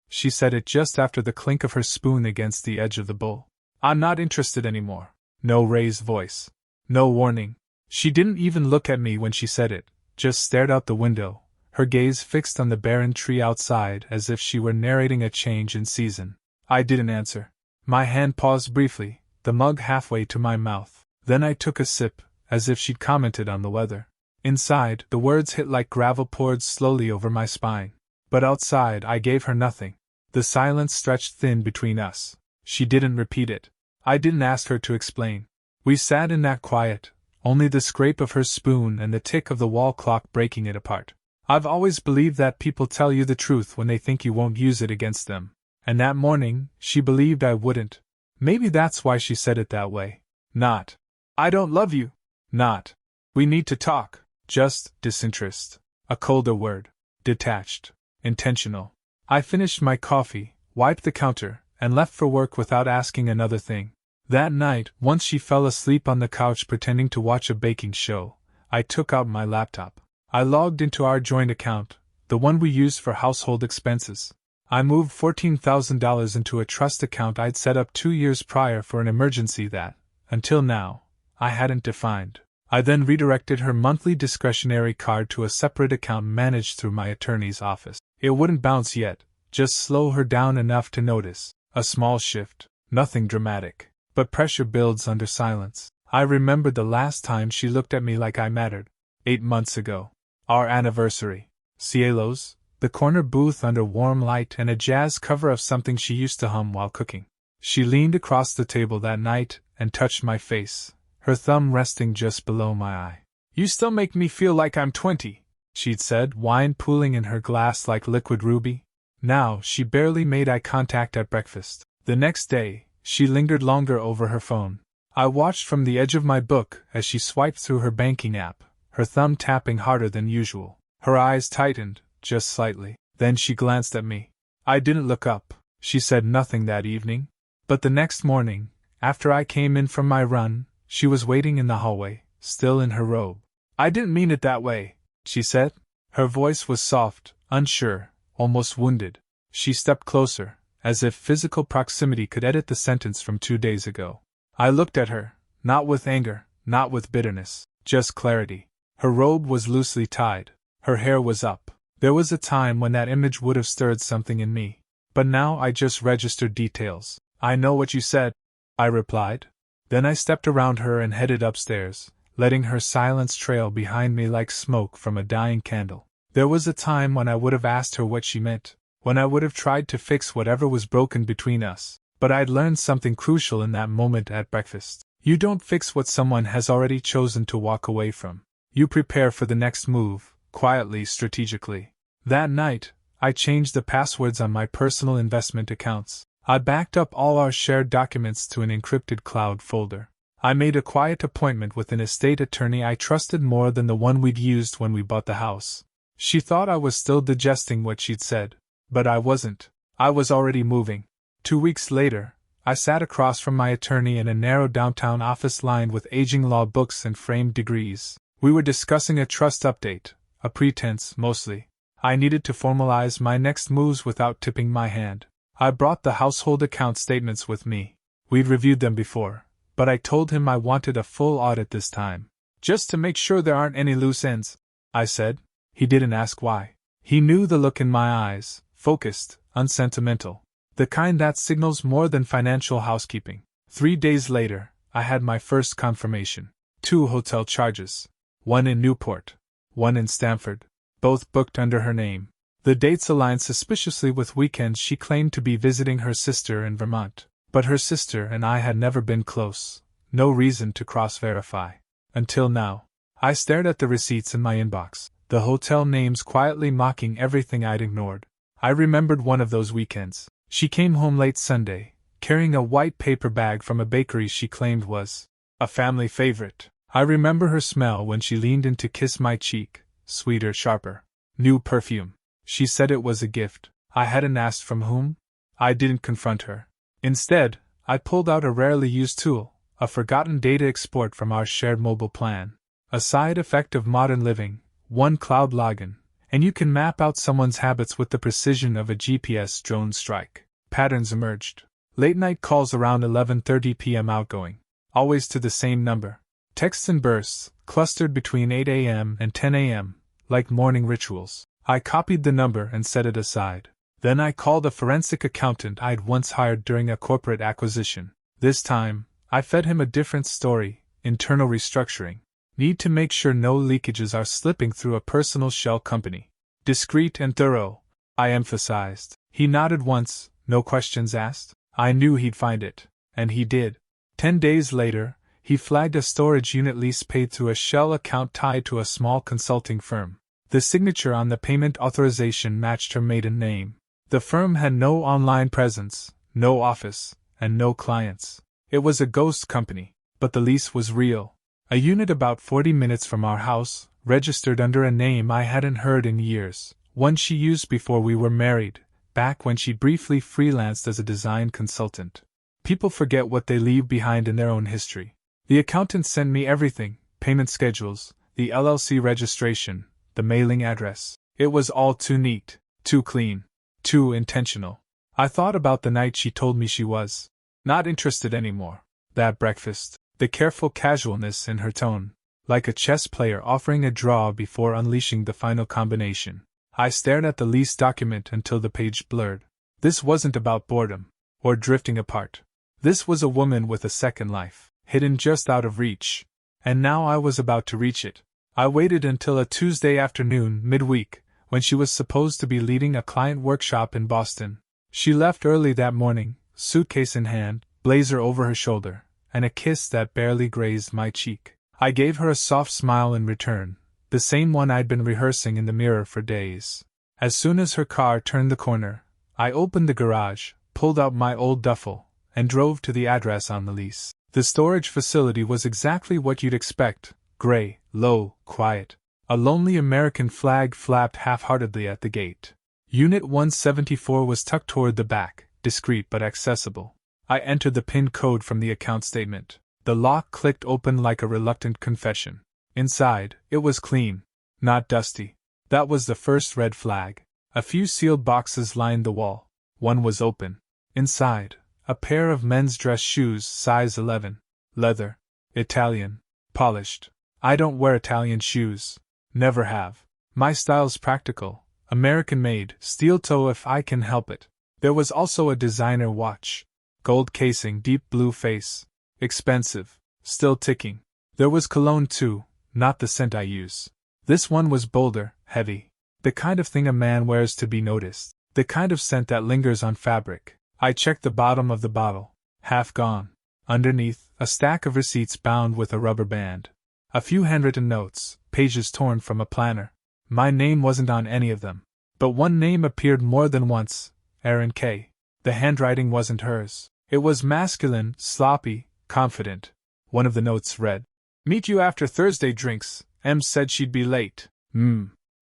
She said it just after the clink of her spoon against the edge of the bowl. I'm not interested anymore. No raised voice. No warning. She didn't even look at me when she said it, just stared out the window, her gaze fixed on the barren tree outside as if she were narrating a change in season. I didn't answer. My hand paused briefly, the mug halfway to my mouth. Then I took a sip, as if she'd commented on the weather. Inside, the words hit like gravel poured slowly over my spine. But outside, I gave her nothing. The silence stretched thin between us. She didn't repeat it. I didn't ask her to explain. We sat in that quiet, only the scrape of her spoon and the tick of the wall clock breaking it apart. I've always believed that people tell you the truth when they think you won't use it against them. And that morning, she believed I wouldn't. Maybe that's why she said it that way. Not, I don't love you. Not, we need to talk. Just, disinterest. A colder word. Detached. Intentional. I finished my coffee, wiped the counter, and left for work without asking another thing. That night, once she fell asleep on the couch pretending to watch a baking show, I took out my laptop. I logged into our joint account, the one we used for household expenses. I moved $14,000 into a trust account I'd set up 2 years prior for an emergency that, until now, I hadn't defined. I then redirected her monthly discretionary card to a separate account managed through my attorney's office. It wouldn't bounce yet, just slow her down enough to notice. A small shift, nothing dramatic. But pressure builds under silence. I remembered the last time she looked at me like I mattered. 8 months ago. Our anniversary. Cielos, the corner booth under warm light and a jazz cover of something she used to hum while cooking. She leaned across the table that night and touched my face, her thumb resting just below my eye. You still make me feel like I'm 20, she'd said, wine pooling in her glass like liquid ruby. Now, she barely made eye contact at breakfast. The next day, she lingered longer over her phone. I watched from the edge of my book as she swiped through her banking app, her thumb tapping harder than usual. Her eyes tightened, just slightly. Then she glanced at me. I didn't look up. She said nothing that evening. But the next morning, after I came in from my run, she was waiting in the hallway, still in her robe. I didn't mean it that way, she said. Her voice was soft, unsure, almost wounded. She stepped closer, as if physical proximity could edit the sentence from 2 days ago. I looked at her, not with anger, not with bitterness, just clarity. Her robe was loosely tied. Her hair was up. There was a time when that image would have stirred something in me. But now I just registered details. I know what you said, I replied. Then I stepped around her and headed upstairs, letting her silence trail behind me like smoke from a dying candle. There was a time when I would have asked her what she meant, when I would have tried to fix whatever was broken between us, but I'd learned something crucial in that moment at breakfast. You don't fix what someone has already chosen to walk away from. You prepare for the next move, quietly, strategically. That night, I changed the passwords on my personal investment accounts. I backed up all our shared documents to an encrypted cloud folder. I made a quiet appointment with an estate attorney I trusted more than the one we'd used when we bought the house. She thought I was still digesting what she'd said. But I wasn't. I was already moving. 2 weeks later, I sat across from my attorney in a narrow downtown office lined with aging law books and framed degrees. We were discussing a trust update, a pretense mostly. I needed to formalize my next moves without tipping my hand. I brought the household account statements with me. We'd reviewed them before, but I told him I wanted a full audit this time. Just to make sure there aren't any loose ends, I said. He didn't ask why. He knew the look in my eyes. Focused, unsentimental. The kind that signals more than financial housekeeping. 3 days later, I had my first confirmation. 2 hotel charges. One in Newport. One in Stamford. Both booked under her name. The dates aligned suspiciously with weekends she claimed to be visiting her sister in Vermont. But her sister and I had never been close. No reason to cross-verify. Until now. I stared at the receipts in my inbox, the hotel names quietly mocking everything I'd ignored. I remembered one of those weekends. She came home late Sunday, carrying a white paper bag from a bakery she claimed was a family favorite. I remember her smell when she leaned in to kiss my cheek, sweeter, sharper. New perfume. She said it was a gift. I hadn't asked from whom. I didn't confront her. Instead, I pulled out a rarely used tool, a forgotten data export from our shared mobile plan. A side effect of modern living, one cloud login, and you can map out someone's habits with the precision of a GPS drone strike. Patterns emerged. Late night calls around 11:30 p.m. outgoing, always to the same number. Texts in bursts, clustered between 8 a.m. and 10 a.m., like morning rituals. I copied the number and set it aside. Then I called a forensic accountant I'd once hired during a corporate acquisition. This time, I fed him a different story: internal restructuring. Need to make sure no leakages are slipping through a personal shell company. Discreet and thorough, I emphasized. He nodded once, no questions asked. I knew he'd find it. And he did. 10 days later, he flagged a storage unit lease paid through a shell account tied to a small consulting firm. The signature on the payment authorization matched her maiden name. The firm had no online presence, no office, and no clients. It was a ghost company, but the lease was real. A unit about 40 minutes from our house, registered under a name I hadn't heard in years, one she used before we were married, back when she briefly freelanced as a design consultant. People forget what they leave behind in their own history. The accountant sent me everything: payment schedules, the LLC registration, the mailing address. It was all too neat, too clean, too intentional. I thought about the night she told me she was not interested anymore. That breakfast, the careful casualness in her tone, like a chess player offering a draw before unleashing the final combination. I stared at the lease document until the page blurred. This wasn't about boredom, or drifting apart. This was a woman with a second life, hidden just out of reach. And now I was about to reach it. I waited until a Tuesday afternoon, midweek, when she was supposed to be leading a client workshop in Boston. She left early that morning, suitcase in hand, blazer over her shoulder, and a kiss that barely grazed my cheek. I gave her a soft smile in return, the same one I'd been rehearsing in the mirror for days. As soon as her car turned the corner, I opened the garage, pulled out my old duffel, and drove to the address on the lease. The storage facility was exactly what you'd expect: gray, low, quiet. A lonely American flag flapped half-heartedly at the gate. Unit 174 was tucked toward the back, discreet but accessible. I entered the PIN code from the account statement. The lock clicked open like a reluctant confession. Inside, it was clean, not dusty. That was the first red flag. A few sealed boxes lined the wall. One was open. Inside, a pair of men's dress shoes, size 11. Leather. Italian. Polished. I don't wear Italian shoes. Never have. My style's practical, American-made, steel toe if I can help it. There was also a designer watch. Gold casing, deep blue face. Expensive. Still ticking. There was cologne too, not the scent I use. This one was bolder, heavy. The kind of thing a man wears to be noticed. The kind of scent that lingers on fabric. I checked the bottom of the bottle. Half gone. Underneath, a stack of receipts bound with a rubber band. A few handwritten notes, pages torn from a planner. My name wasn't on any of them. But one name appeared more than once: Erin K. The handwriting wasn't hers. It was masculine, sloppy, confident. One of the notes read, "Meet you after Thursday drinks. Em said she'd be late."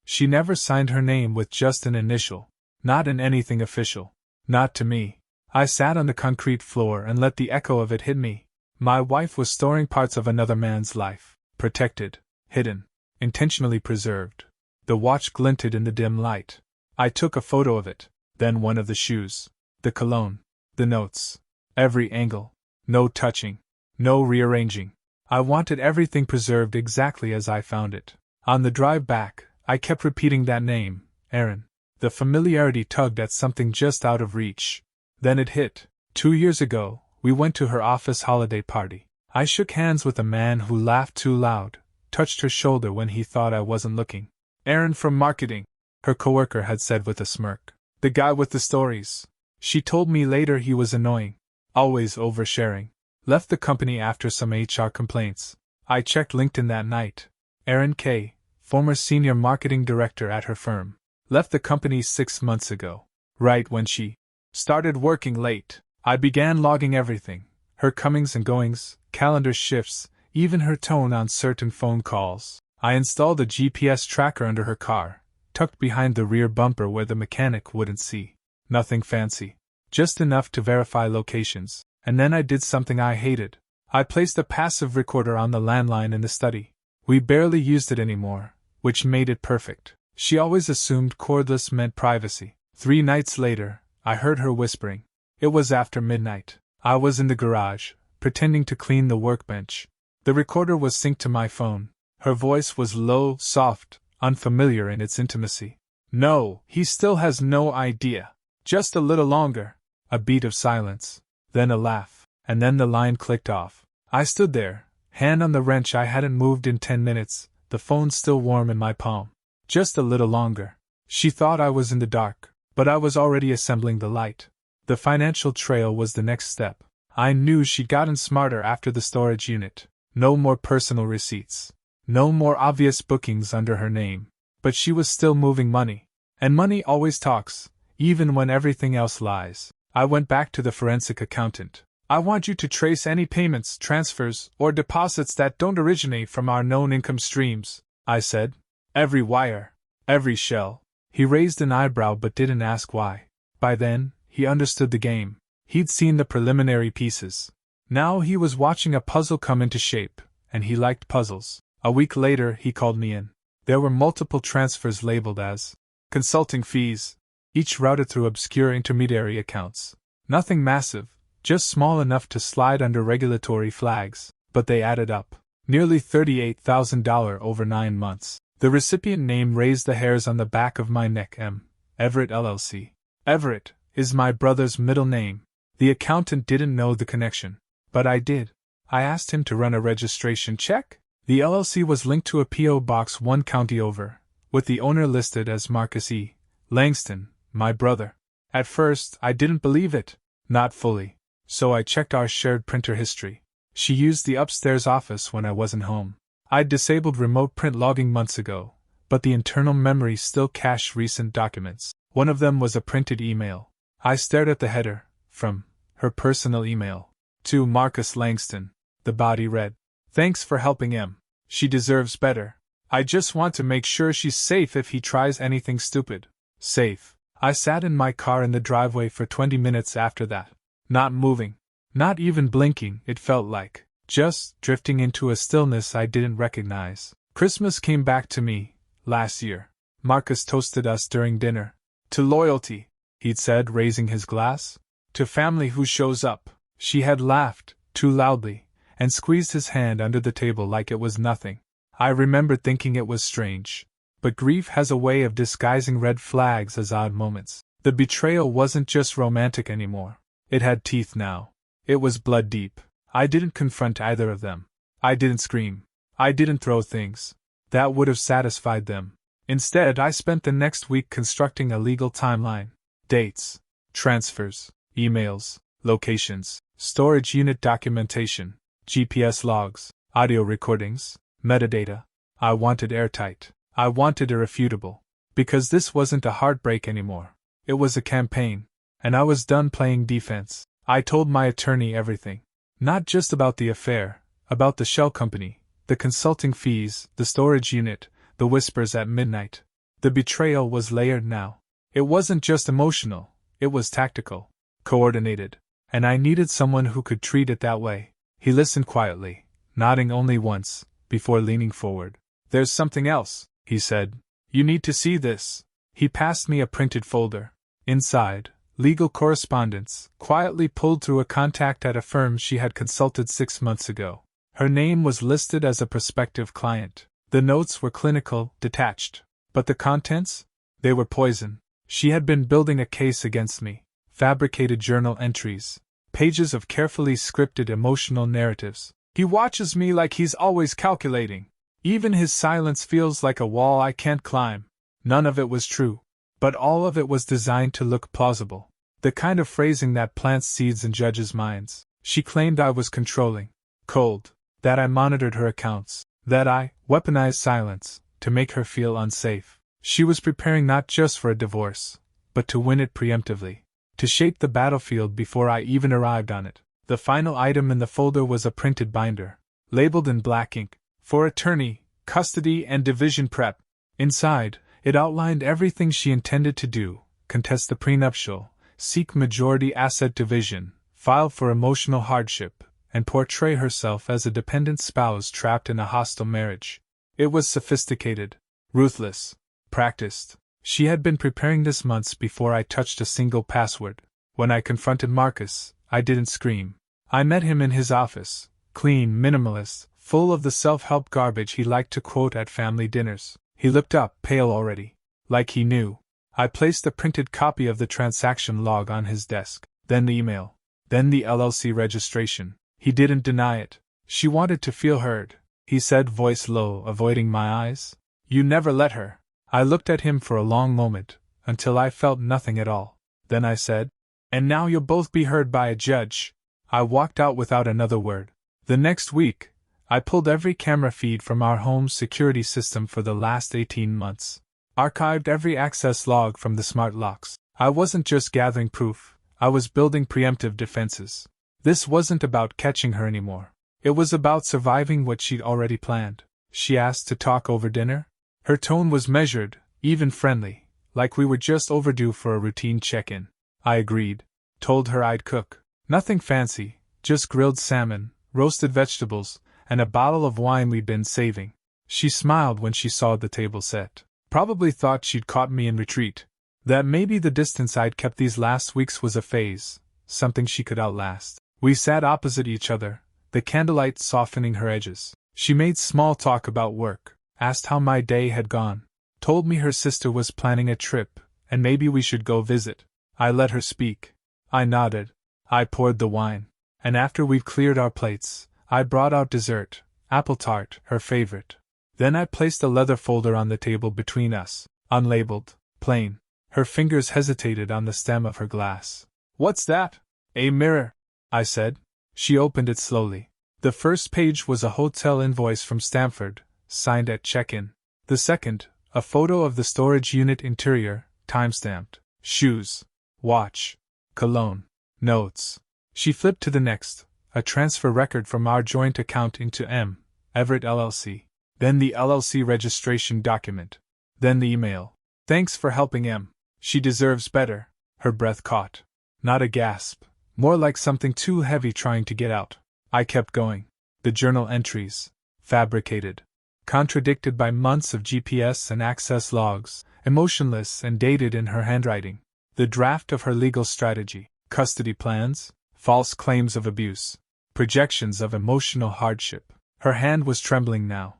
She never signed her name with just an initial. Not in anything official. Not to me. I sat on the concrete floor and let the echo of it hit me. My wife was storing parts of another man's life. Protected. Hidden. Intentionally preserved. The watch glinted in the dim light. I took a photo of it. Then one of the shoes. The cologne. The notes. Every angle. No touching. No rearranging. I wanted everything preserved exactly as I found it. On the drive back, I kept repeating that name, Erin. The familiarity tugged at something just out of reach. Then it hit. 2 years ago, we went to her office holiday party. I shook hands with a man who laughed too loud, touched her shoulder when he thought I wasn't looking. "Erin from marketing," her coworker had said with a smirk. "The guy with the stories." She told me later he was annoying. Always oversharing. Left the company after some HR complaints. I checked LinkedIn that night. Erin K., former senior marketing director at her firm. Left the company 6 months ago. Right when she started working late. I began logging everything. Her comings and goings, calendar shifts, even her tone on certain phone calls. I installed a GPS tracker under her car, tucked behind the rear bumper where the mechanic wouldn't see. Nothing fancy. Just enough to verify locations. And then I did something I hated. I placed a passive recorder on the landline in the study. We barely used it anymore, which made it perfect. She always assumed cordless meant privacy. 3 nights later, I heard her whispering. It was after midnight. I was in the garage, pretending to clean the workbench. The recorder was synced to my phone. Her voice was low, soft, unfamiliar in its intimacy. No, he still has no idea. Just a little longer. A beat of silence. Then a laugh. And then the line clicked off. I stood there, hand on the wrench. I hadn't moved in 10 minutes, the phone still warm in my palm. Just a little longer. She thought I was in the dark, but I was already assembling the light. The financial trail was the next step. I knew she'd gotten smarter after the storage unit. No more personal receipts. No more obvious bookings under her name. But she was still moving money. And money always talks, even when everything else lies. I went back to the forensic accountant. I want you to trace any payments, transfers, or deposits that don't originate from our known income streams, I said. Every wire. Every shell. He raised an eyebrow but didn't ask why. By then, he understood the game. He'd seen the preliminary pieces. Now he was watching a puzzle come into shape, and he liked puzzles. A week later, he called me in. There were multiple transfers labeled as consulting fees, each routed through obscure intermediary accounts. Nothing massive, just small enough to slide under regulatory flags, but they added up. Nearly $38,000 over 9 months. The recipient name raised the hairs on the back of my neck. M. Everett LLC. Everett is my brother's middle name. The accountant didn't know the connection, but I did. I asked him to run a registration check. The LLC was linked to a P.O. Box 1 county over, with the owner listed as Marcus E. Langston, my brother. At first, I didn't believe it. Not fully. So I checked our shared printer history. She used the upstairs office when I wasn't home. I'd disabled remote print logging months ago, but the internal memory still cached recent documents. One of them was a printed email. I stared at the header. From her personal email. To Marcus Langston. The body read. Thanks for helping him. She deserves better. I just want to make sure she's safe if he tries anything stupid. Safe. I sat in my car in the driveway for 20 minutes after that. Not moving. Not even blinking, it felt like. Just drifting into a stillness I didn't recognize. Christmas came back to me, last year. Marcus toasted us during dinner. To loyalty, he'd said, raising his glass. To family who shows up. She had laughed, too loudly, and squeezed his hand under the table like it was nothing. I remembered thinking it was strange. But grief has a way of disguising red flags as odd moments. The betrayal wasn't just romantic anymore. It had teeth now. It was blood deep. I didn't confront either of them. I didn't scream. I didn't throw things. That would have satisfied them. Instead, I spent the next week constructing a legal timeline. Dates. Transfers. Emails. Locations. Storage unit documentation. GPS logs. Audio recordings. Metadata. I wanted airtight. I wanted irrefutable. Because this wasn't a heartbreak anymore. It was a campaign. And I was done playing defense. I told my attorney everything. Not just about the affair, about the shell company, the consulting fees, the storage unit, the whispers at midnight. The betrayal was layered now. It wasn't just emotional, it was tactical, coordinated. And I needed someone who could treat it that way. He listened quietly, nodding only once, before leaning forward. There's something else, he said. You need to see this. He passed me a printed folder. Inside, legal correspondence, quietly pulled through a contact at a firm she had consulted 6 months ago. Her name was listed as a prospective client. The notes were clinical, detached. But the contents? They were poison. She had been building a case against me. Fabricated journal entries. Pages of carefully scripted emotional narratives. He watches me like he's always calculating. Even his silence feels like a wall I can't climb. None of it was true. But all of it was designed to look plausible. The kind of phrasing that plants seeds in judges' minds. She claimed I was controlling. Cold. That I monitored her accounts. That I weaponized silence to make her feel unsafe. She was preparing not just for a divorce, but to win it preemptively. To shape the battlefield before I even arrived on it. The final item in the folder was a printed binder, labeled in black ink, for attorney, custody and division prep. Inside, it outlined everything she intended to do: contest the prenuptial, seek majority asset division, file for emotional hardship, and portray herself as a dependent spouse trapped in a hostile marriage. It was sophisticated, ruthless, practiced. She had been preparing this months before I touched a single password. When I confronted Marcus, I didn't scream. I met him in his office, clean, minimalist, full of the self-help garbage he liked to quote at family dinners. He looked up, pale already. Like he knew. I placed a printed copy of the transaction log on his desk, then the email, then the LLC registration. He didn't deny it. She wanted to feel heard, he said, voice low, avoiding my eyes. You never let her. I looked at him for a long moment, until I felt nothing at all. Then I said, and now you'll both be heard by a judge. I walked out without another word. The next week, I pulled every camera feed from our home's security system for the last 18 months. Archived every access log from the smart locks. I wasn't just gathering proof, I was building preemptive defenses. This wasn't about catching her anymore. It was about surviving what she'd already planned. She asked to talk over dinner. Her tone was measured, even friendly, like we were just overdue for a routine check-in. I agreed. Told her I'd cook. Nothing fancy, just grilled salmon, roasted vegetables, and a bottle of wine we'd been saving. She smiled when she saw the table set. Probably thought she'd caught me in retreat. That maybe the distance I'd kept these last weeks was a phase, something she could outlast. We sat opposite each other, the candlelight softening her edges. She made small talk about work, asked how my day had gone, told me her sister was planning a trip, and maybe we should go visit. I let her speak. I nodded. I poured the wine. And after we'd cleared our plates, I brought out dessert, apple tart, her favorite. Then I placed a leather folder on the table between us, unlabeled, plain. Her fingers hesitated on the stem of her glass. What's that? A mirror, I said. She opened it slowly. The first page was a hotel invoice from Stamford, signed at check-in. The second, a photo of the storage unit interior, time-stamped. Shoes, watch, cologne, notes. She flipped to the next, a transfer record from our joint account into M. Everett LLC. Then the LLC registration document. Then the email. Thanks for helping M. She deserves better. Her breath caught. Not a gasp. More like something too heavy trying to get out. I kept going. The journal entries. Fabricated. Contradicted by months of GPS and access logs. Emotionless and dated in her handwriting. The draft of her legal strategy. Custody plans. False claims of abuse. Projections of emotional hardship. Her hand was trembling now.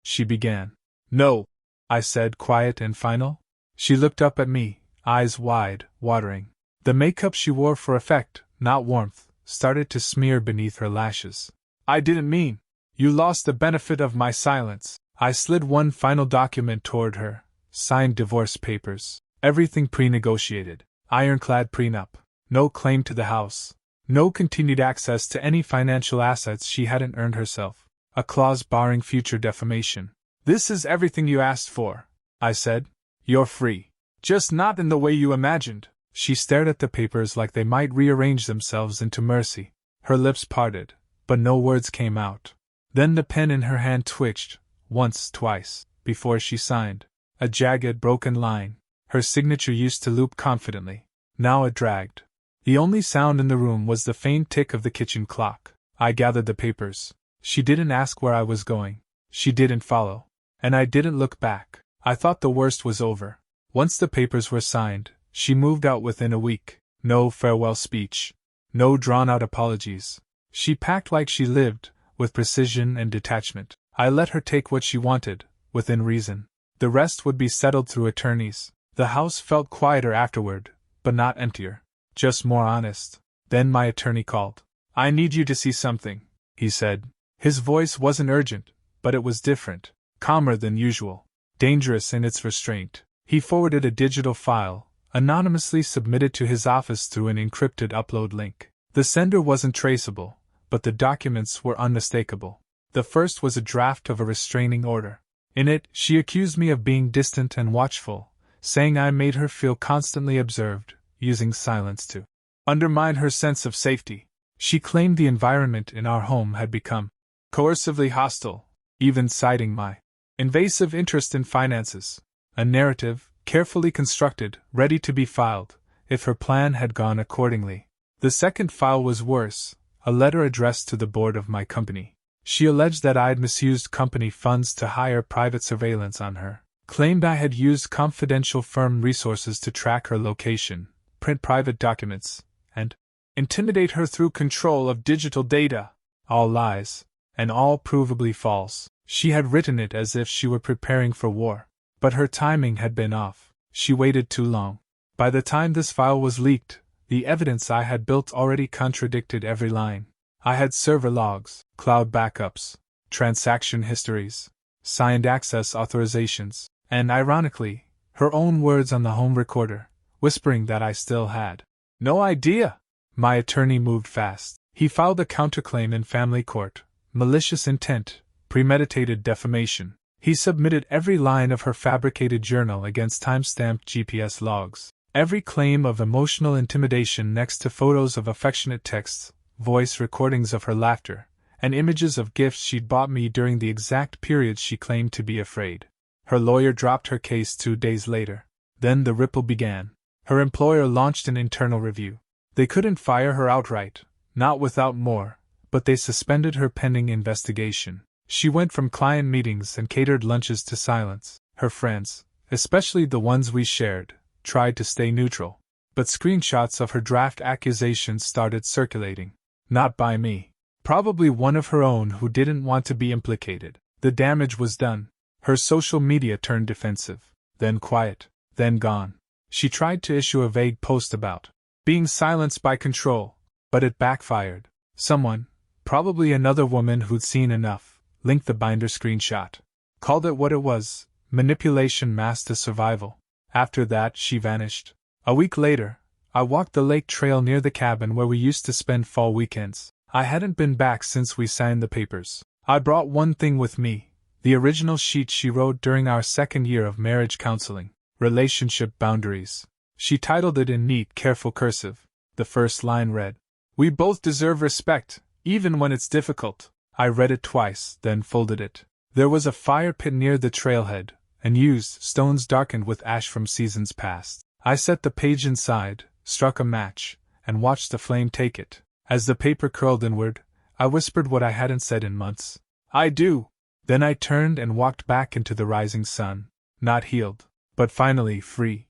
She began. No, I said, quiet and final. She looked up at me, eyes wide, watering. The makeup she wore for effect, not warmth, started to smear beneath her lashes. I didn't mean. You lost the benefit of my silence. I slid one final document toward her, signed divorce papers. Everything pre-negotiated. Ironclad prenup. No claim to the house. No continued access to any financial assets she hadn't earned herself. A clause barring future defamation. This is everything you asked for, I said. You're free. Just not in the way you imagined. She stared at the papers like they might rearrange themselves into mercy. Her lips parted, but no words came out. Then the pen in her hand twitched, once, twice, before she signed. A jagged, broken line. Her signature used to loop confidently. Now it dragged. The only sound in the room was the faint tick of the kitchen clock. I gathered the papers. She didn't ask where I was going. She didn't follow. And I didn't look back. I thought the worst was over. Once the papers were signed, she moved out within a week. No farewell speech. No drawn-out apologies. She packed like she lived, with precision and detachment. I let her take what she wanted, within reason. The rest would be settled through attorneys. The house felt quieter afterward, but not emptier. Just more honest. Then my attorney called. I need you to see something, he said. His voice wasn't urgent, but it was different, calmer than usual, dangerous in its restraint. He forwarded a digital file, anonymously submitted to his office through an encrypted upload link. The sender wasn't traceable, but the documents were unmistakable. The first was a draft of a restraining order. In it, she accused me of being distant and watchful, saying I made her feel constantly observed, using silence to undermine her sense of safety. She claimed the environment in our home had become coercively hostile, even citing my invasive interest in finances. A narrative, carefully constructed, ready to be filed, if her plan had gone accordingly. The second file was worse, a letter addressed to the board of my company. She alleged that I'd misused company funds to hire private surveillance on her, claimed I had used confidential firm resources to track her location, print private documents, and intimidate her through control of digital data. All lies, and all provably false. She had written it as if she were preparing for war. But her timing had been off. She waited too long. By the time this file was leaked, the evidence I had built already contradicted every line. I had server logs, cloud backups, transaction histories, signed access authorizations, and ironically, her own words on the home recorder, whispering that I still had no idea. My attorney moved fast. He filed a counterclaim in family court, malicious intent, premeditated defamation. He submitted every line of her fabricated journal against time-stamped GPS logs, every claim of emotional intimidation next to photos of affectionate texts, voice recordings of her laughter, and images of gifts she'd bought me during the exact period she claimed to be afraid. Her lawyer dropped her case 2 days later. Then the ripple began. Her employer launched an internal review. They couldn't fire her outright, not without more, but they suspended her pending investigation. She went from client meetings and catered lunches to silence. Her friends, especially the ones we shared, tried to stay neutral. But screenshots of her draft accusations started circulating. Not by me. Probably one of her own who didn't want to be implicated. The damage was done. Her social media turned defensive, then quiet, then gone. She tried to issue a vague post about being silenced by control, but it backfired. Someone, probably another woman who'd seen enough, linked the binder screenshot. Called it what it was, manipulation masked as survival. After that, she vanished. A week later, I walked the lake trail near the cabin where we used to spend fall weekends. I hadn't been back since we signed the papers. I brought one thing with me, the original sheet she wrote during our second year of marriage counseling, Relationship Boundaries. She titled it in neat, careful cursive. The first line read, "We both deserve respect, even when it's difficult." I read it twice, then folded it. There was a fire pit near the trailhead, unused stones darkened with ash from seasons past. I set the page inside, struck a match, and watched the flame take it. As the paper curled inward, I whispered what I hadn't said in months. "I do." Then I turned and walked back into the rising sun. Not healed, but finally free.